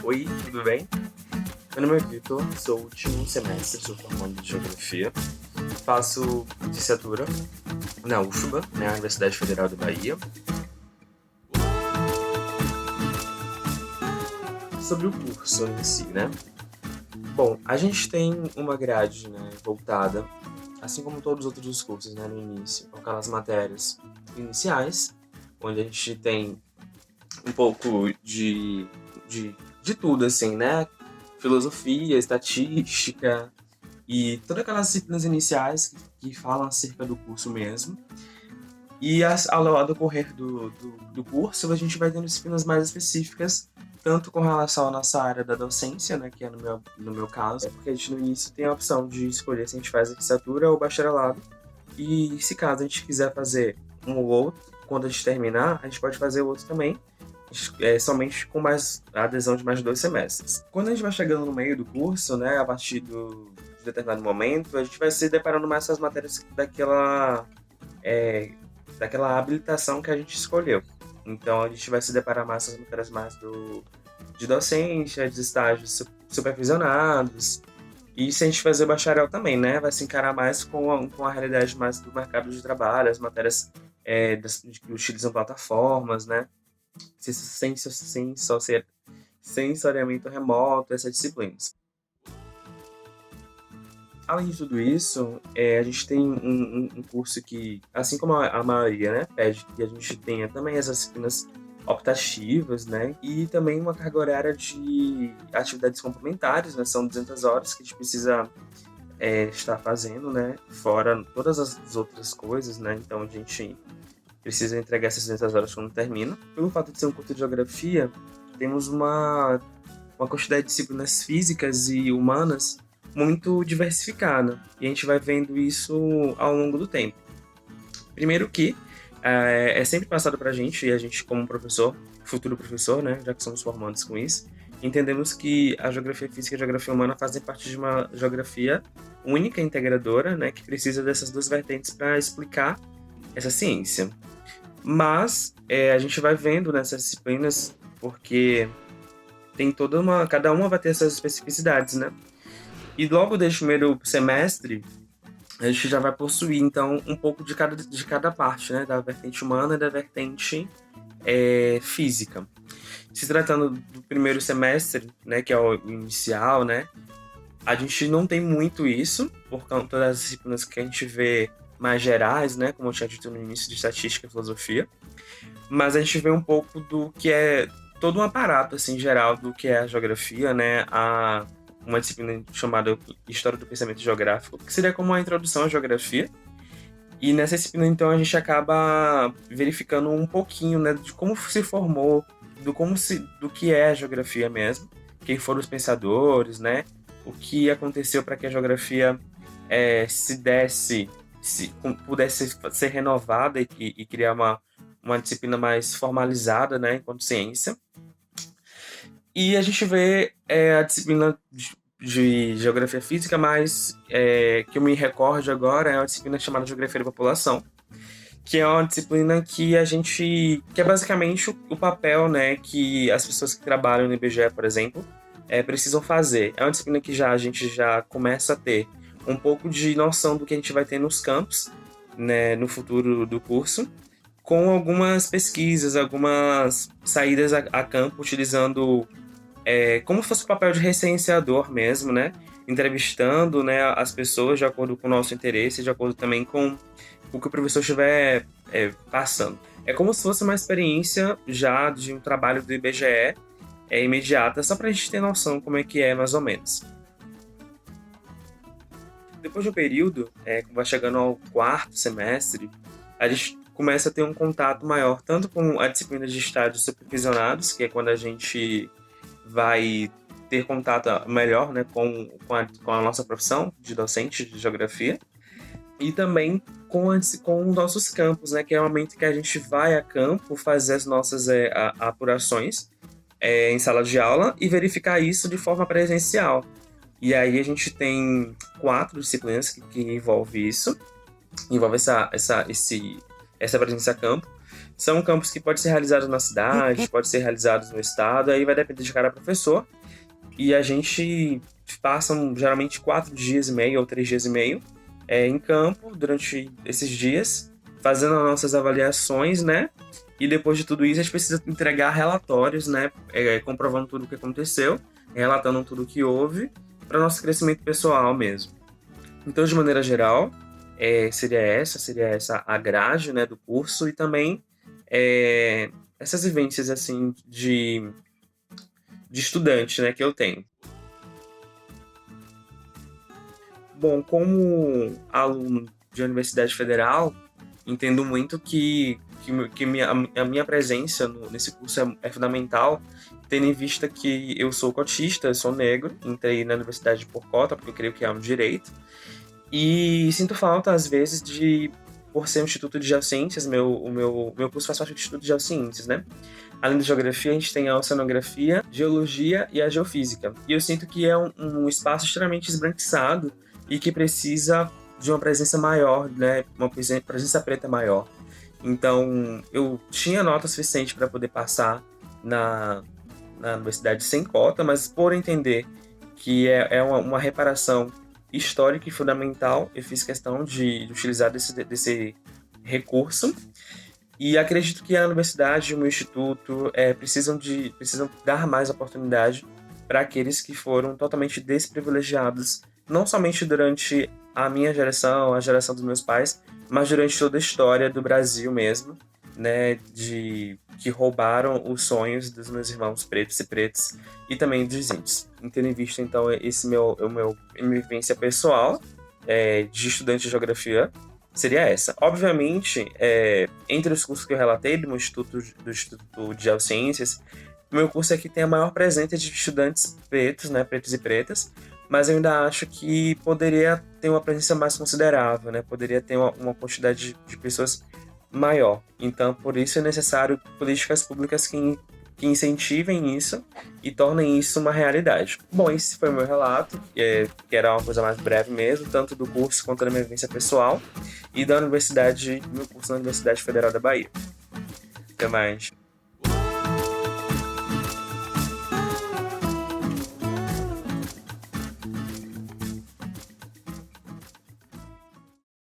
Oi, tudo bem? Meu nome é Vitor, sou o último semestre, sou formando de Geografia. Faço licenciatura na UFBA, né, Universidade Federal da Bahia. Sobre o curso em si, né? Bom, a gente tem uma grade, né, voltada, assim como todos os outros cursos, né, no início, com aquelas matérias iniciais, onde a gente tem um pouco de tudo, assim, né? Filosofia, estatística e todas aquelas disciplinas iniciais que falam acerca do curso mesmo. E ao decorrer do curso, a gente vai tendo disciplinas mais específicas, tanto com relação à nossa área da docência, né, que é no meu caso, porque a gente no início tem a opção de escolher se a gente faz licenciatura ou bacharelado. E se caso a gente quiser fazer um ou outro, quando a gente terminar, a gente pode fazer o outro também, somente com mais a adesão de mais 2 semestres. Quando a gente vai chegando no meio do curso, né, a partir de determinado momento, a gente vai se deparando mais com as matérias daquela habilitação que a gente escolheu. Então a gente vai se deparar mais com as matérias mais de docência, de estágios supervisionados. E se a gente fazer bacharel também, né, vai se encarar mais com a realidade mais do mercado de trabalho, as matérias que utilizam plataformas, né, sensoriamento remoto, essas disciplinas. Além de tudo isso, a gente tem um curso que, assim como a maioria, né, pede que a gente tenha também as disciplinas optativas, né, e também uma carga horária de atividades complementares, né, são 200 horas que a gente precisa estar fazendo, né, fora todas as outras coisas, né, então a gente precisa entregar essas 200 horas quando termina. Pelo fato de ser um curso de geografia, temos uma quantidade de disciplinas físicas e humanas muito diversificada, e a gente vai vendo isso ao longo do tempo. Primeiro que é sempre passado para a gente, e a gente como professor, futuro professor, né, já que somos formandos com isso, entendemos que a geografia física e a geografia humana fazem parte de uma geografia única, integradora, né, que precisa dessas duas vertentes para explicar essa ciência. Mas a gente vai vendo nessas disciplinas, porque tem cada uma vai ter essas especificidades, né? E logo desde o primeiro semestre, a gente já vai possuir, então, um pouco de cada parte, né? Da vertente humana e da vertente física. Se tratando do primeiro semestre, né? Que é o inicial, né? A gente não tem muito isso, por conta das disciplinas que a gente vê mais gerais, né? Como eu tinha dito no início, de estatística e filosofia. Mas a gente vê um pouco do que é todo um aparato, assim, geral do que é a geografia, né? Uma disciplina chamada História do Pensamento Geográfico, que seria como uma introdução à geografia. E nessa disciplina, então, a gente acaba verificando um pouquinho, né, de como se formou, do que é a geografia mesmo, quem foram os pensadores, né, o que aconteceu para que a geografia pudesse ser renovada e criar uma disciplina mais formalizada, né, enquanto ciência. E a gente vê a disciplina de geografia física, mas que eu me recordo agora é uma disciplina chamada Geografia da População, que é uma disciplina que é basicamente o papel, né, que as pessoas que trabalham no IBGE, por exemplo, precisam fazer. É uma disciplina que a gente já começa a ter um pouco de noção do que a gente vai ter nos campos, né, no futuro do curso, com algumas pesquisas, algumas saídas a campo, utilizando como se fosse o papel de recenseador mesmo, né? Entrevistando, né, as pessoas de acordo com o nosso interesse, de acordo também com o que o professor estiver passando. É como se fosse uma experiência já de um trabalho do IBGE imediata, só para a gente ter noção como é que é, mais ou menos. Depois do período, vai chegando ao 4º semestre, a gente começa a ter um contato maior, tanto com a disciplina de estágios supervisionados, que é quando a gente vai ter contato melhor, né, com a nossa profissão de docente de geografia, e também com nossos campos, né, que é o momento que a gente vai a campo fazer as nossas apurações em sala de aula e verificar isso de forma presencial. E aí a gente tem 4 disciplinas que envolve isso, envolve essa presença a campo, São campos que podem ser realizados na cidade, podem ser realizados no estado, aí vai depender de cada professor. E a gente passa geralmente 4 dias e meio ou 3 dias e meio em campo durante esses dias, fazendo as nossas avaliações, né? E depois de tudo isso, a gente precisa entregar relatórios, né? Comprovando tudo o que aconteceu, relatando tudo o que houve, para nosso crescimento pessoal mesmo. Então, de maneira geral, seria essa a grade, né, do curso, e também essas vivências assim de estudante, né, que eu tenho. Bom, como aluno de Universidade Federal, entendo muito a minha presença nesse curso é fundamental, tendo em vista que eu sou cotista, eu sou negro, entrei na universidade por cota, porque eu creio que é um direito, e sinto falta, às vezes, por ser um instituto de geociências, o meu curso faz parte do instituto de geociências, né? Além da geografia, a gente tem a oceanografia, geologia e a geofísica. E eu sinto que é um espaço extremamente esbranquiçado e que precisa de uma presença maior, né? Uma presença preta maior. Então, eu tinha nota suficiente para poder passar na universidade sem cota, mas por entender que é uma reparação histórica e fundamental, eu fiz questão de utilizar desse recurso. E acredito que a universidade e o meu instituto precisam dar mais oportunidade para aqueles que foram totalmente desprivilegiados, não somente durante a minha geração, a geração dos meus pais, mas durante toda a história do Brasil mesmo, né, que roubaram os sonhos dos meus irmãos pretos e pretas e também dos índios. Tendo em vista, então, minha vivência pessoal de estudante de geografia, seria essa. Obviamente, entre os cursos que eu relatei do Instituto de Geociências, o meu curso aqui tem a maior presença de estudantes pretos, né, pretos e pretas, mas eu ainda acho que poderia ter uma presença mais considerável, né, poderia ter uma quantidade de pessoas maior. Então, por isso é necessário políticas públicas que incentivem isso e tornem isso uma realidade. Bom, esse foi o meu relato, que era uma coisa mais breve mesmo, tanto do curso quanto da minha vivência pessoal e da universidade, meu curso na Universidade Federal da Bahia. Até mais.